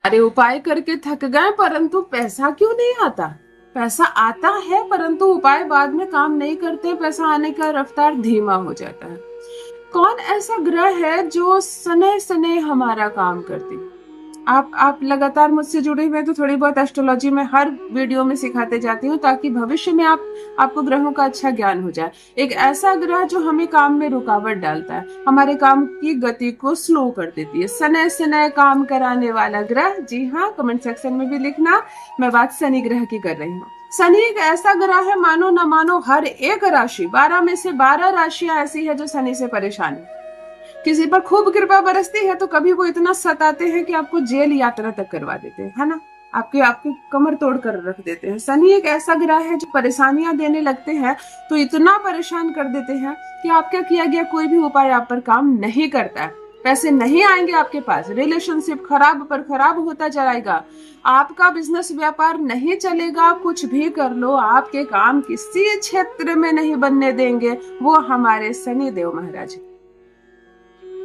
अरे उपाय करके थक गए परंतु पैसा क्यों नहीं आता? पैसा आता है परंतु उपाय बाद में काम नहीं करते, पैसा आने का रफ्तार धीमा हो जाता है। कौन ऐसा ग्रह है जो सने सने हमारा काम करती? आप लगातार मुझसे जुड़े हुए हैं तो थोड़ी बहुत एस्ट्रोलॉजी में हर वीडियो में सिखाते जाती हूँ ताकि भविष्य में आपको ग्रहों का अच्छा ज्ञान हो जाए। एक ऐसा ग्रह जो हमें काम में रुकावट डालता है, हमारे काम की गति को स्लो कर देती है, सने सने काम कराने वाला ग्रह। जी हाँ, कमेंट सेक्शन में भी लिखना। मैं बात शनि ग्रह की कर रही हूँ। शनि एक ऐसा ग्रह है, मानो न मानो हर एक राशि, 12 में से 12 राशियां ऐसी है जो शनि से परेशान है। किसी पर खूब कृपा बरसती है तो कभी वो इतना सताते हैं कि आपको जेल यात्रा तक करवा देते हैं, है ना। आपके आपकी कमर तोड़ कर रख देते हैं। शनि एक ऐसा ग्रह है जो परेशानियां देने लगते हैं तो इतना परेशान कर देते हैं कि आपका किया गया कोई भी उपाय आप पर काम नहीं करता है। पैसे नहीं आएंगे आपके पास, रिलेशनशिप खराब पर खराब होता जाएगा, आपका बिजनेस व्यापार नहीं चलेगा, कुछ भी कर लो आपके काम किसी क्षेत्र में नहीं बनने देंगे वो हमारे शनि देव महाराज।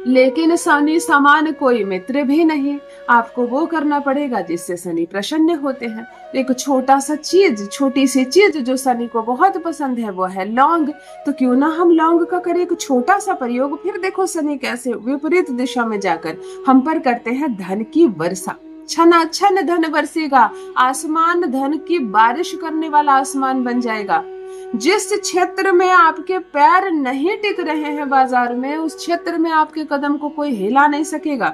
लेकिन शनि समान कोई मित्र भी नहीं, आपको वो करना पड़ेगा जिससे शनि प्रसन्न होते हैं। एक छोटा सा चीज, छोटी सी चीज जो शनि को बहुत पसंद है वो है लौंग। तो क्यों ना हम लौंग का करें एक छोटा सा प्रयोग। फिर देखो शनि कैसे विपरीत दिशा में जाकर हम पर करते हैं धन की वर्षा। छन छन धन बरसेगा, आसमान धन की बारिश करने वाला आसमान बन जाएगा। जिस क्षेत्र में आपके पैर नहीं टिक रहे हैं बाजार में, उस क्षेत्र में आपके कदम को कोई हिला नहीं सकेगा।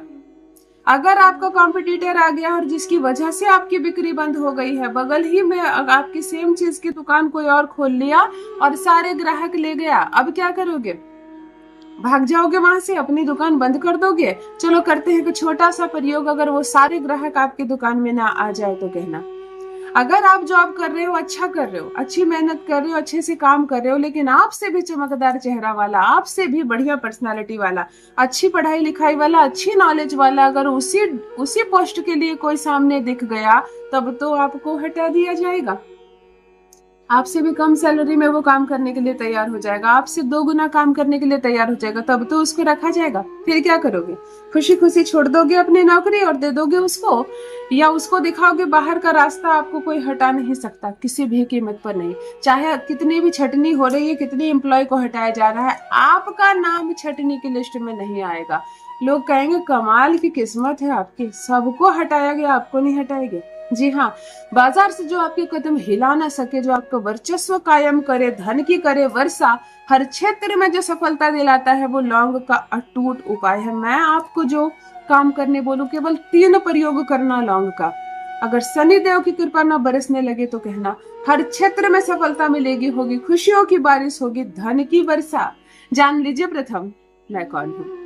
अगर आपका कॉम्पिटिटर आ गया और जिसकी वजह से आपकी बिक्री बंद हो गई है, बगल ही में आपकी सेम चीज की दुकान कोई और खोल लिया और सारे ग्राहक ले गया, अब क्या करोगे? भाग जाओगे वहां से, अपनी दुकान बंद कर दोगे? चलो करते हैं कि छोटा सा प्रयोग, अगर वो सारे ग्राहक आपकी दुकान में ना आ जाए तो कहना। अगर आप जॉब कर रहे हो, अच्छा कर रहे हो, अच्छी मेहनत कर रहे हो, अच्छे से काम कर रहे हो, लेकिन आपसे भी चमकदार चेहरा वाला, आपसे भी बढ़िया पर्सनालिटी वाला, अच्छी पढ़ाई लिखाई वाला, अच्छी नॉलेज वाला अगर उसी पोस्ट के लिए कोई सामने दिख गया, तब तो आपको हटा दिया जाएगा। आपसे भी कम सैलरी में वो काम करने के लिए तैयार हो जाएगा, आपसे 2 गुना काम करने के लिए तैयार हो जाएगा, तब तो उसको रखा जाएगा। फिर क्या करोगे? खुशी खुशी छोड़ दोगे अपनी नौकरी और दे दोगे उसको, या उसको दिखाओगे बाहर का रास्ता आपको कोई हटा नहीं सकता, किसी भी कीमत पर नहीं। चाहे कितनी भी छटनी हो रही है, कितनी एम्प्लॉय को हटाया जा रहा है, आपका नाम छटनी की लिस्ट में नहीं आएगा। लोग कहेंगे कमाल की किस्मत है आपकी, सबको हटाया गया, आपको नहीं हटाएंगे। जी हाँ, बाजार से जो आपके कदम हिला ना सके, जो आपका वर्चस्व कायम करे, धन की करे वर्षा, हर क्षेत्र में जो सफलता दिलाता है, वो लौंग का अटूट उपाय है। मैं आपको जो काम करने बोलूं, केवल 3 प्रयोग करना लौंग का। अगर शनि देव की कृपा न बरसने लगे तो कहना, हर क्षेत्र में सफलता मिलेगी, होगी खुशियों की बारिश, होगी धन की वर्षा। जान लीजिए प्रथम मैं कौन हूँ।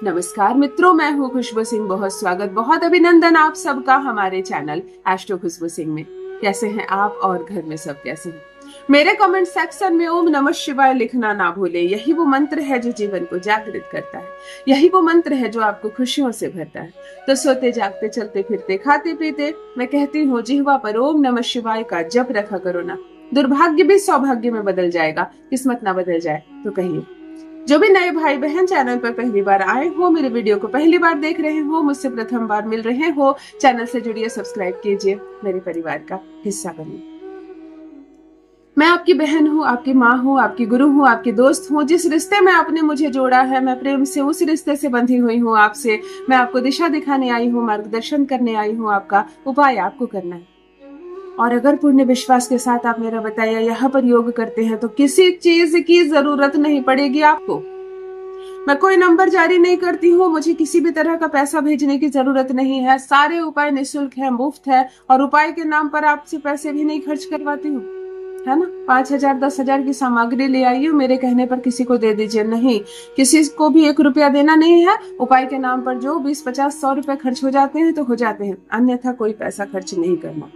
नमस्कार मित्रों, मैं हूँ खुशबू सिंह। बहुत स्वागत, बहुत अभिनंदन आप सबका हमारे चैनल एस्ट्रो खुशबू सिंह में। कैसे हैं आप और घर में सब कैसे हैं? मेरे कमेंट सेक्शन में ओम नमः शिवाय लिखना ना भूले। यही वो मंत्र है जो जीवन को जागृत करता है, यही वो मंत्र है जो आपको खुशियों से भरता है। तो सोते जागते, चलते फिरते, खाते पीते मैं कहती हूँ, जिह्वा पर ओम नमः शिवाय का जप रखा करो ना। दुर्भाग्य भी सौभाग्य में बदल जाएगा, किस्मत ना बदल जाए तो कहिए। जो भी नए भाई बहन चैनल पर पहली बार आए हो, मेरे वीडियो को पहली बार देख रहे हो, मुझसे प्रथम बार मिल रहे हो, चैनल से जुड़िए, सब्सक्राइब कीजिए, मेरे परिवार का हिस्सा बनिए। मैं आपकी बहन हूँ, आपकी माँ हूँ, आपकी गुरु हूँ, आपकी दोस्त हूँ। जिस रिश्ते में आपने मुझे जोड़ा है, मैं प्रेम से उस रिश्ते से बंधी हुई हूँ आपसे। मैं आपको दिशा दिखाने आई हूँ, मार्गदर्शन करने आई हूँ, आपका उपाय आपको करना है। और अगर पूर्ण विश्वास के साथ आप मेरा बताया यह प्रयोग करते हैं तो किसी चीज की जरूरत नहीं पड़ेगी आपको। मैं कोई नंबर जारी नहीं करती हूँ, मुझे किसी भी तरह का पैसा भेजने की जरूरत नहीं है। सारे उपाय निःशुल्क है, मुफ्त है, और उपाय के नाम पर आपसे पैसे भी नहीं खर्च करवाती हूँ, है ना। 5,000 10,000 की सामग्री ले आइए, मेरे कहने पर किसी को दे दीजिए, नहीं, किसी को भी 1 रुपया देना नहीं है। उपाय के नाम पर जो 20 50 100 रुपए खर्च हो जाते हैं तो हो जाते हैं, अन्यथा कोई पैसा खर्च नहीं करना।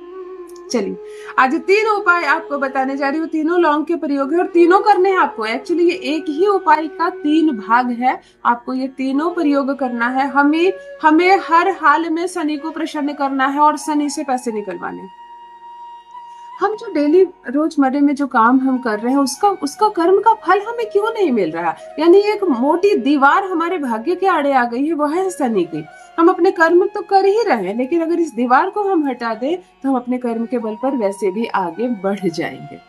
चलिए, आज 3 उपाय आपको बताने जा रही हूँ। तीनों लौंग के प्रयोग है और तीनों करने हैं आपको। एक्चुअली ये एक ही उपाय का 3 भाग है, आपको ये तीनों प्रयोग करना है। हमें हर हाल में शनि को प्रसन्न करना है और शनि से पैसे निकलवाने। हम जो डेली रोजमर्रे में जो काम हम कर रहे हैं, उसका कर्म का फल हमें क्यों नहीं मिल रहा? यानी एक मोटी दीवार हमारे भाग्य के आड़े आ गई है, वह है शनि की। हम अपने कर्म तो कर ही रहे हैं, लेकिन अगर इस दीवार को हम हटा दें तो हम अपने कर्म के बल पर वैसे भी आगे बढ़ जाएंगे।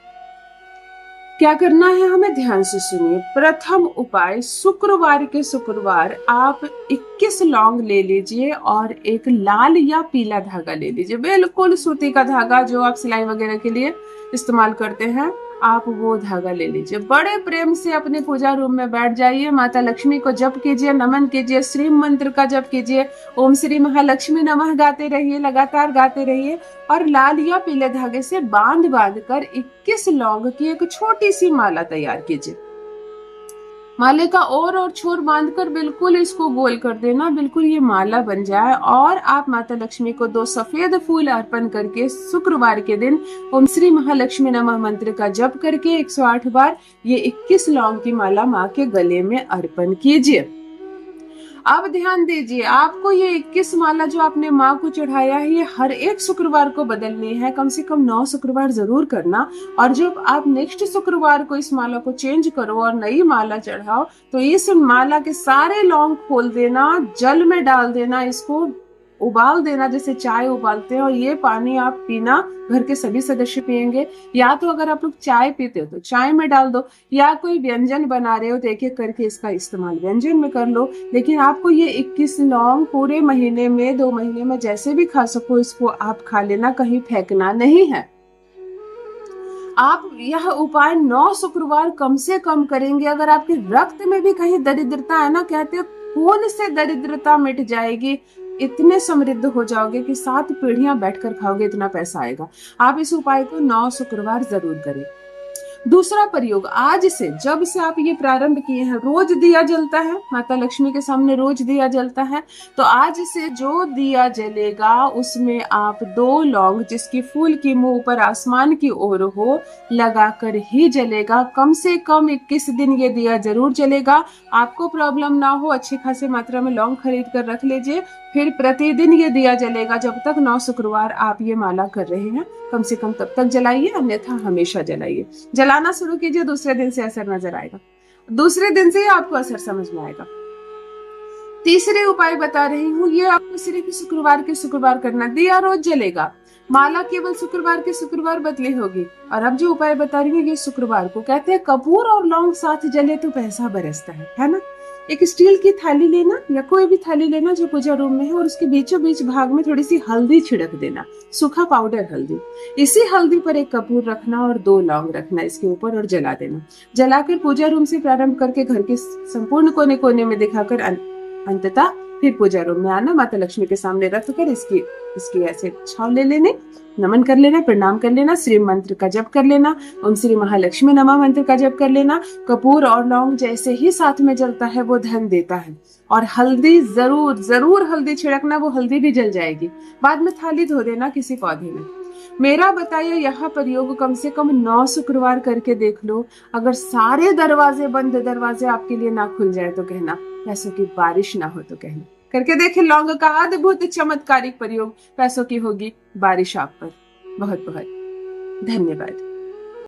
क्या करना है हमें, ध्यान से सुनिए। प्रथम उपाय, शुक्रवार के शुक्रवार आप 21 लौंग ले लीजिए और एक लाल या पीला धागा ले लीजिए, बिल्कुल सूती का धागा जो आप सिलाई वगैरह के लिए इस्तेमाल करते हैं, आप वो धागा ले लीजिए। बड़े प्रेम से अपने पूजा रूम में बैठ जाइए, माता लक्ष्मी को जप कीजिए, नमन कीजिए, श्री मंत्र का जप कीजिए, ओम श्री महालक्ष्मी नमः गाते रहिए, लगातार गाते रहिए और लाल या पीले धागे से बांध बांध कर 21 लौंग की एक छोटी सी माला तैयार कीजिए। माले का और छोर बांधकर बिल्कुल इसको गोल कर देना, बिल्कुल ये माला बन जाए और आप माता लक्ष्मी को 2 सफेद फूल अर्पण करके शुक्रवार के दिन ओम श्री महालक्ष्मी नमः मंत्र का जप करके 108 बार ये 21 लौंग की माला माँ के गले में अर्पण कीजिए। अब ध्यान दीजिए, आपको ये 21 माला जो आपने माँ को चढ़ाया है, ये हर एक शुक्रवार को बदलनी है, कम से कम 9 शुक्रवार जरूर करना। और जब आप नेक्स्ट शुक्रवार को इस माला को चेंज करो और नई माला चढ़ाओ, तो इस माला के सारे लौंग खोल देना, जल में डाल देना, इसको उबाल देना जैसे चाय उबालते हैं, और ये पानी आप पीना, घर के सभी सदस्य पिएंगे। या तो अगर आप लोग चाय पीते हो तो चाय में डाल दो, या कोई व्यंजन बना रहे हो तो एक एक करके इसका इस्तेमाल व्यंजन में कर लो। लेकिन आपको ये 21 लौंग पूरे महीने में, 2 महीने में जैसे भी खा सको इसको आप खा लेना, कहीं फेंकना नहीं है। आप यह उपाय 9 शुक्रवार कम से कम करेंगे। अगर आपके रक्त में भी कहीं दरिद्रता है ना, कहते हैं खून से दरिद्रता मिट जाएगी, इतने समृद्ध हो जाओगे कि 7 पीढ़ियां बैठकर खाओगे, इतना पैसा आएगा। आप इस उपाय को 9 शुक्रवार जरूर करें। दूसरा प्रयोग, आज से जब से आप ये प्रारंभ किए हैं, रोज दिया जलता है माता लक्ष्मी के सामने, रोज दिया जलता है, तो आज से जो दिया जलेगा उसमें आप 2 लौंग जिसकी फूल की मुंह ऊपर आसमान की ओर हो लगाकर ही जलेगा। कम से कम 21 दिन ये दिया जरूर जलेगा। आपको प्रॉब्लम ना हो, अच्छी खासी मात्रा में लौंग खरीद कर रख लीजिए, फिर प्रतिदिन ये दिया जलेगा जब तक 9 शुक्रवार आप ये माला कर रहे हैं, कम से कम तब तक जलाइए, अन्यथा हमेशा जलाइए। जलाना शुरू कीजिए, दूसरे दिन से असर नजर आएगा, दूसरे दिन से आपको असर समझ में आएगा। तीसरे उपाय बता रही हूँ, ये आपको सिर्फ शुक्रवार के शुक्रवार करना, दिया रोज जलेगा, माला केवल शुक्रवार के शुक्रवार बदली होगी। और अब जो उपाय बता रही हूँ ये शुक्रवार को। कहते हैं कपूर और लौंग साथ जले तो पैसा बरसता है ना। एक स्टील की थाली लेना या कोई भी थाली लेना जो पूजा रूम में है, और उसके बीचों बीच भाग में थोड़ी सी हल्दी छिड़क देना, सूखा पाउडर हल्दी। इसी हल्दी पर एक कपूर रखना और 2 लौंग रखना इसके ऊपर और जला देना। जलाकर पूजा रूम से प्रारंभ करके घर के संपूर्ण कोने कोने में दिखाकर अंततः फिर पूजा रूम में आना, माता लक्ष्मी के सामने रख कर इसकी ऐसे छाव ले लेने, नमन कर लेना, प्रणाम कर लेना, श्री मंत्र का जप कर लेना, ओम श्री महालक्ष्मी नमः मंत्र का जप कर लेना। कपूर और लौंग जैसे ही साथ में जलता है वो धन देता है। और हल्दी जरूर हल्दी छिड़कना, वो हल्दी भी जल जाएगी। बाद में थाली धो देना किसी पौधे में। मेरा बताया यह प्रयोग कम से कम 9 शुक्रवार करके देख लो। अगर सारे बंद दरवाजे आपके लिए ना खुल जाए तो कहना, पैसों की बारिश ना हो तो कहना। करके देखे लौंग का अद्भुत चमत्कारिक प्रयोग, पैसों की होगी बारिश आप पर। बहुत बहुत धन्यवाद।